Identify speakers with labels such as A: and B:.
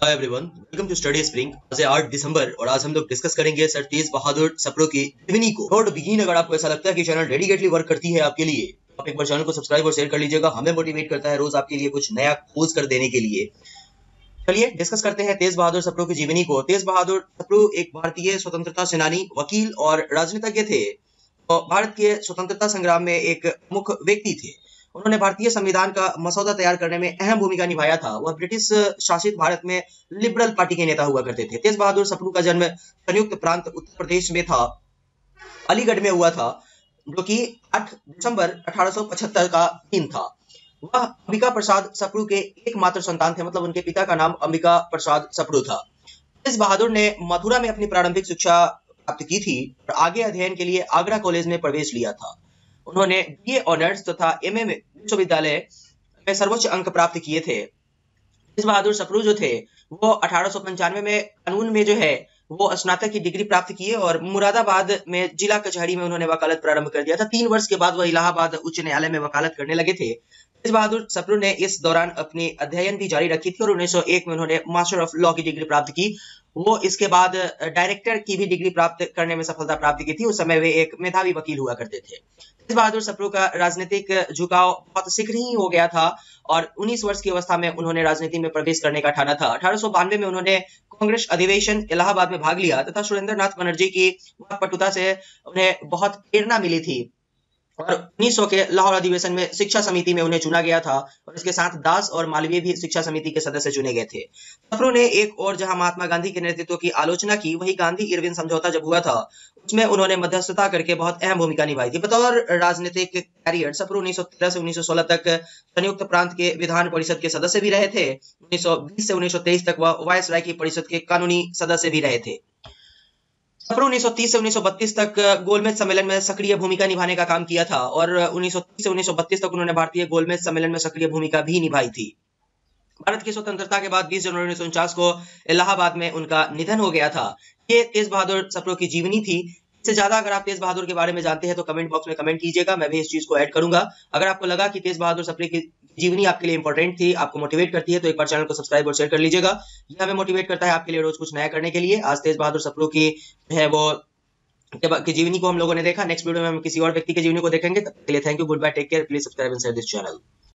A: Hi everyone, welcome to study spring. आज है 8 दिसंबर और आज हम लोग डिस्कस करेंगे सर तेज बहादुर सप्रू की जीवनी को। नोट बिगिन, अगर आपको ऐसा लगता है कि चैनल डेडिकेटली वर्क करती है आपके लिए, तो आप एक बार चैनल को सब्सक्राइब और शेयर कर लीजिएगा। हमें मोटिवेट करता है रोज आपके लिए कुछ नया खोज कर देने के लिए। चलिए डिस्कस करते हैं तेज बहादुर सप्रू की जीवनी को। तेज बहादुर सप्रू एक भारतीय स्वतंत्रता सेनानी, वकील और राजनीतिज्ञ थे। और भारत के स्वतंत्रता संग्राम में एक प्रमुख व्यक्ति थे। उन्होंने भारतीय संविधान का मसौदा तैयार करने में अहम भूमिका निभाया था। वह ब्रिटिश शासित भारत में लिबरल पार्टी के नेता हुआ करते थे। तेज बहादुर सप्रू का जन्म संयुक्त प्रांत उत्तर प्रदेश में था, अलीगढ़ में हुआ था, जो कि 8 दिसंबर 1875 का दिन था। वह अंबिका प्रसाद सप्रू के एकमात्र संतान थे, मतलब उनके पिता का नाम अंबिका प्रसाद सप्रू था। तेज बहादुर ने मथुरा में अपनी प्रारंभिक शिक्षा प्राप्त की थी और आगे अध्ययन के लिए आगरा कॉलेज में प्रवेश लिया था। उन्होंने बीए ऑनर्स तथा एमए विश्वविद्यालय में सर्वोच्च अंक प्राप्त किए थे। तेज बहादुर सप्रू जो थे वो 1895 में कानून में जो है वो स्नातक की डिग्री प्राप्त किए और मुरादाबाद में जिला कचहरी में उन्होंने वकालत प्रारंभ कर दिया था। 3 वर्ष के बाद वह इलाहाबाद उच्च न्यायालय में वकालत करने लगे थे। तेज बहादुर सप्रू ने इस दौरान अपनी अध्ययन भी जारी रखी थी और 1901 में उन्होंने मास्टर ऑफ लॉ की डिग्री प्राप्त की। वो इसके बाद डायरेक्टर की भी डिग्री प्राप्त करने में सफलता प्राप्त की थी। उस समय वे एक मेधावी वकील हुआ करते थे। तेज बहादुर सप्रू का राजनीतिक झुकाव बहुत शीघ्र ही हो गया था और 19 वर्ष की अवस्था में उन्होंने राजनीति में प्रवेश करने का ठाना था। 1892 में उन्होंने कांग्रेस अधिवेशन इलाहाबाद में भाग लिया तथा सुरेंद्र नाथ बनर्जी की वाकपटुता से उन्हें बहुत प्रेरणा मिली थी और 1900 के लाहौर अधिवेशन में शिक्षा समिति में उन्हें चुना गया था और इसके साथ दास और मालवीय भी शिक्षा समिति के सदस्य चुने गए थे। सप्रू ने एक और जहां महात्मा गांधी के नेतृत्व की आलोचना की, वही गांधी इरविन समझौता जब हुआ था उसमें उन्होंने मध्यस्थता करके बहुत अहम भूमिका निभाई थी। बतौर राजनीतिक कैरियर सप्रू 1913 से 1916 तक संयुक्त प्रांत के विधान परिषद के सदस्य भी रहे थे। 1920 से 1923 तक वह वायसराय की परिषद के कानूनी सदस्य भी रहे थे। सप्रू 1930 से 1932 तक गोलमेज सम्मेलन में सक्रिय भूमिका निभाने का काम किया था और 1930 से 1932 तक उन्होंने भारतीय गोलमेज सम्मेलन में सक्रिय भूमिका भी निभाई थी। भारत की स्वतंत्रता के बाद 20 जनवरी 1949 को इलाहाबाद में उनका निधन हो गया था। ये तेज बहादुर सप्रू की जीवनी थी। इससे ज्यादा अगर आप तेज बहादुर के बारे में जानते हैं तो कमेंट बॉक्स में कमेंट कीजिएगा, मैं भी इस चीज को ऐड करूंगा। अगर आपको लगा कि तेज बहादुर सप्रू की जीवनी आपके लिए इंपॉर्टेंट थी, आपको मोटिवेट करती है, तो एक बार चैनल को सब्सक्राइब और शेयर कर लीजिएगा। यह हमें मोटिवेट करता है आपके लिए रोज कुछ नया करने के लिए। आज तेज बहादुर सप्रू की है वो की जीवनी को हम लोगों ने देखा। नेक्स्ट वीडियो में हम किसी और व्यक्ति की जीवनी को देखेंगे। तब तक के लिए thank you, good bye, take care, please subscribe and share this channel.